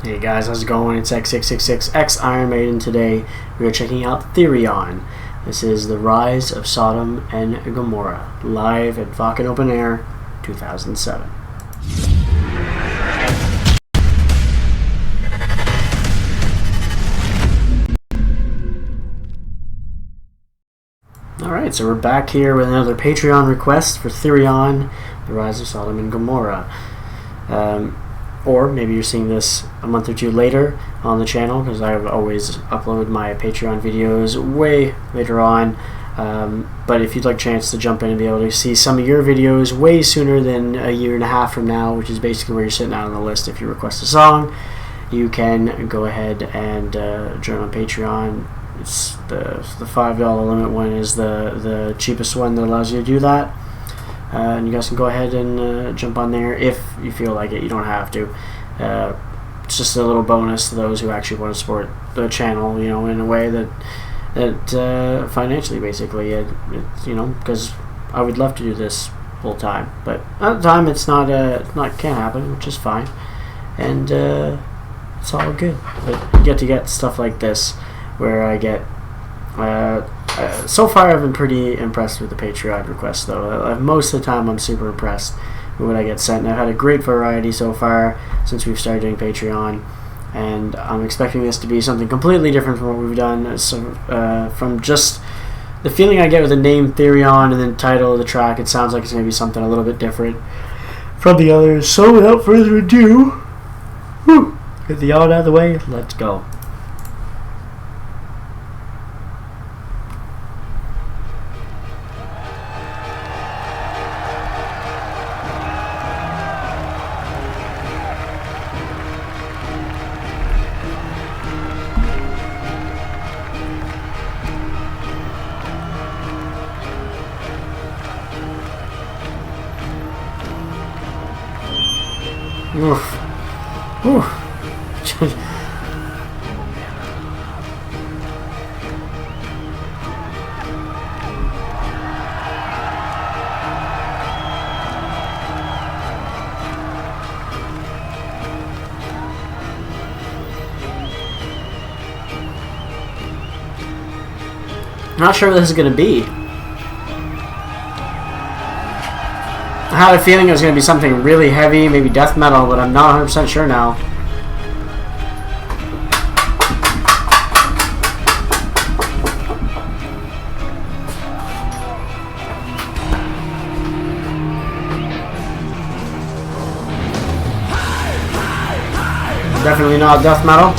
Hey guys, how's it going? It's X666X Iron Maiden. Today we are checking out Therion. This is the Rise of Sodom and Gomorrah, live at Wacken Open Air 2007. Alright, so we're back here with another Patreon request for Therion, the Rise of Sodom and Gomorrah. Or maybe you're seeing this a month or two later on the channel, because I always upload my Patreon videos way later on. But if you'd like a chance to jump in and be able to see some of your videos way sooner than a year and a half from now, which is basically where you're sitting out on the list if you request a song, you can go ahead and join on Patreon. It's the $5 limit one is the cheapest one that allows you to do that. And you guys can go ahead and jump on there if you feel like it. You don't have to. It's just a little bonus to those who actually want to support the channel, you know, in a way that financially, basically, because I would love to do this full time, but at the time it's not can't happen, which is fine, and it's all good. But you get to get stuff like this, where I get. So far, I've been pretty impressed with the Patreon requests, though. Most of the time, I'm super impressed with what I get sent. And I've had a great variety so far since we've started doing Patreon, and I'm expecting this to be something completely different from what we've done. So, from just the feeling I get with the name Therion and then title of the track, it sounds like it's going to be something a little bit different from the others. So, without further ado, get the yawn out of the way. Let's go. Oof. Oof. I'm not sure what this is going to be. I had a feeling it was going to be something really heavy, maybe death metal, but I'm not 100% sure now. Definitely not death metal.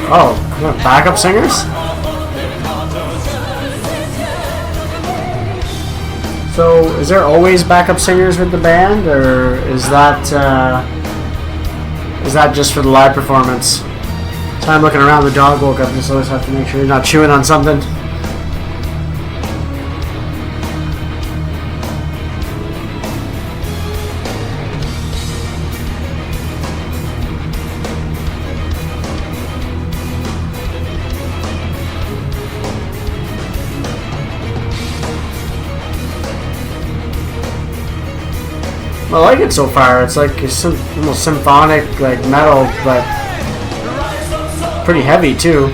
Oh, backup singers? So, is there always backup singers with the band, or is that just for the live performance? So I'm looking around, the dog woke up, just always have to make sure you're not chewing on something. I like it so far. It's like it's almost symphonic, like metal, but pretty heavy too.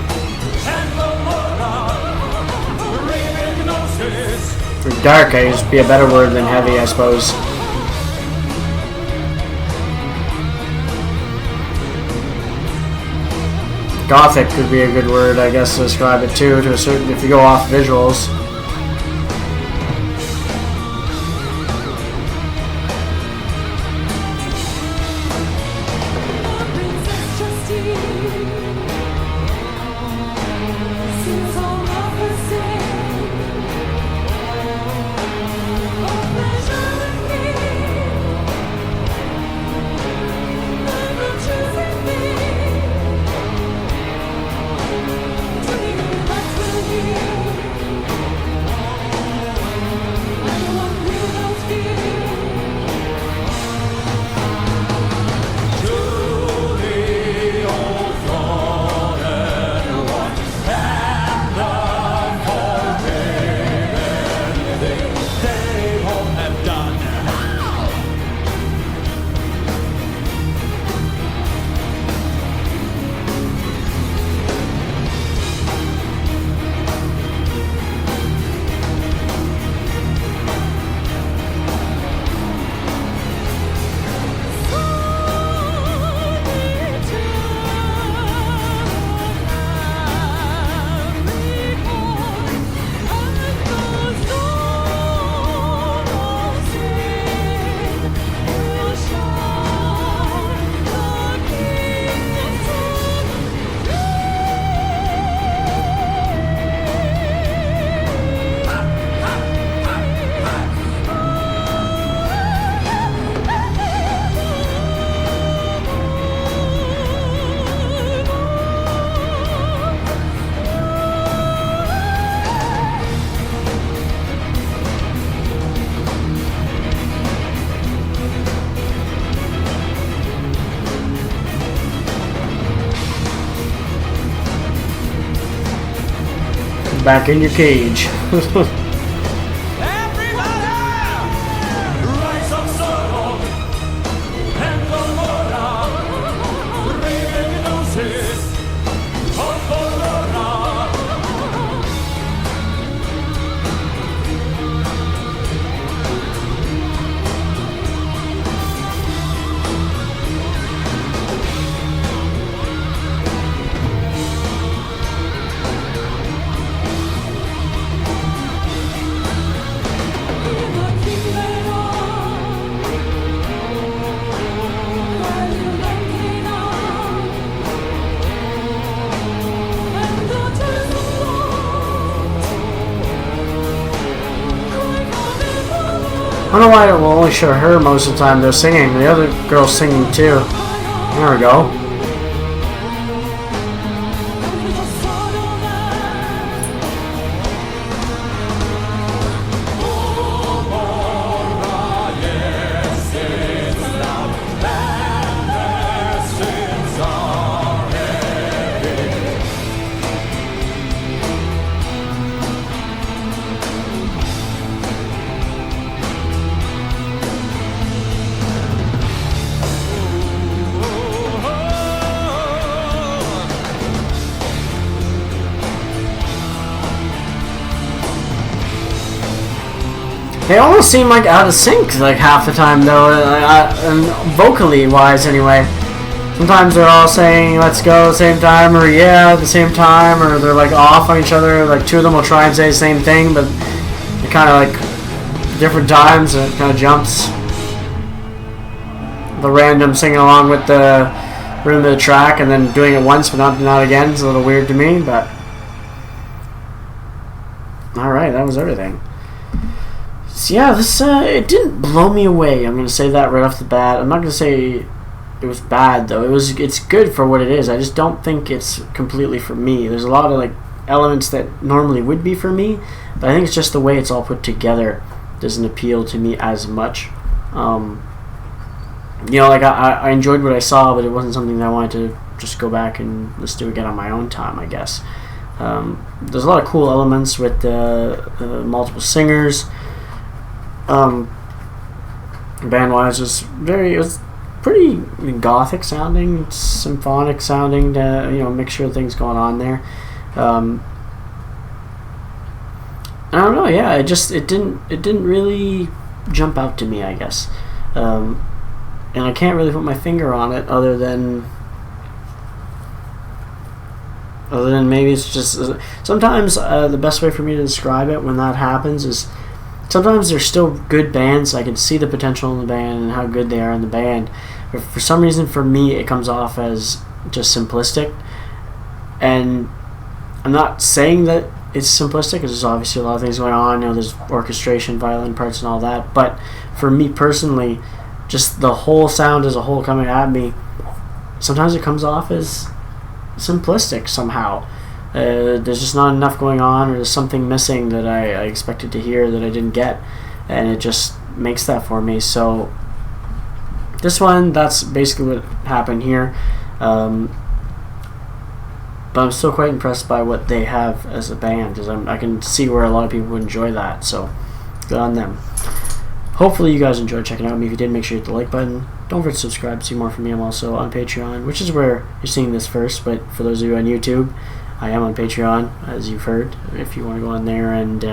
Or dark, I guess, be a better word than heavy, I suppose. Gothic could be a good word, I guess, to describe it too. To a certain, if you go off visuals. back in your cage. Rise of Sodom and Gomorrah, ringing noses of Gomorrah. I don't know why it will only show her most of the time they're singing. The other girl's singing too. There we go. They almost seem like out of sync, like half the time though, and vocally wise anyway. Sometimes they're all saying "let's go" at the same time, or "yeah" at the same time, or they're like off on each other. Like two of them will try and say the same thing, but they're kind of like different times, and it kind of jumps. The random singing along with the rhythm of the track, and then doing it once but not again is a little weird to me. But all right, that was everything. So yeah, this it didn't blow me away. I'm gonna say that right off the bat. I'm not gonna say it was bad though. It's good for what it is. I just don't think it's completely for me. There's a lot of like elements that normally would be for me, but I think it's just the way it's all put together doesn't appeal to me as much. You know, like I enjoyed what I saw, but it wasn't something that I wanted to just go back and listen to again on my own time, I guess. There's a lot of cool elements with multiple singers. Band-wise, it was pretty gothic sounding, symphonic sounding, mixture of things going on there. I don't know, yeah, it didn't really jump out to me, I guess. And I can't really put my finger on it other than maybe it's just sometimes the best way for me to describe it when that happens is sometimes they're still good bands. I can see the potential in the band and how good they are in the band, but for some reason for me it comes off as just simplistic. And I'm not saying that it's simplistic because there's obviously a lot of things going on. You know, there's orchestration, violin parts and all that, but for me personally, just the whole sound as a whole coming at me, sometimes it comes off as simplistic somehow. There's just not enough going on, or there's something missing that I expected to hear that I didn't get, and it just makes that for me. So this one, that's basically what happened here. But I'm still quite impressed by what they have as a band, because I can see where a lot of people would enjoy that, so good on them. Hopefully you guys enjoyed checking out me. If you did, make sure you hit the like button. Don't forget to subscribe to see more from me. I'm also on Patreon, which is where you're seeing this first, but for those of you on YouTube, I am on Patreon, as you've heard. If you want to go on there and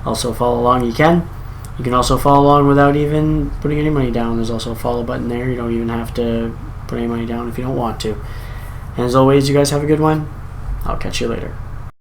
also follow along, you can. You can also follow along without even putting any money down. There's also a follow button there. You don't even have to put any money down if you don't want to. And as always, you guys have a good one. I'll catch you later.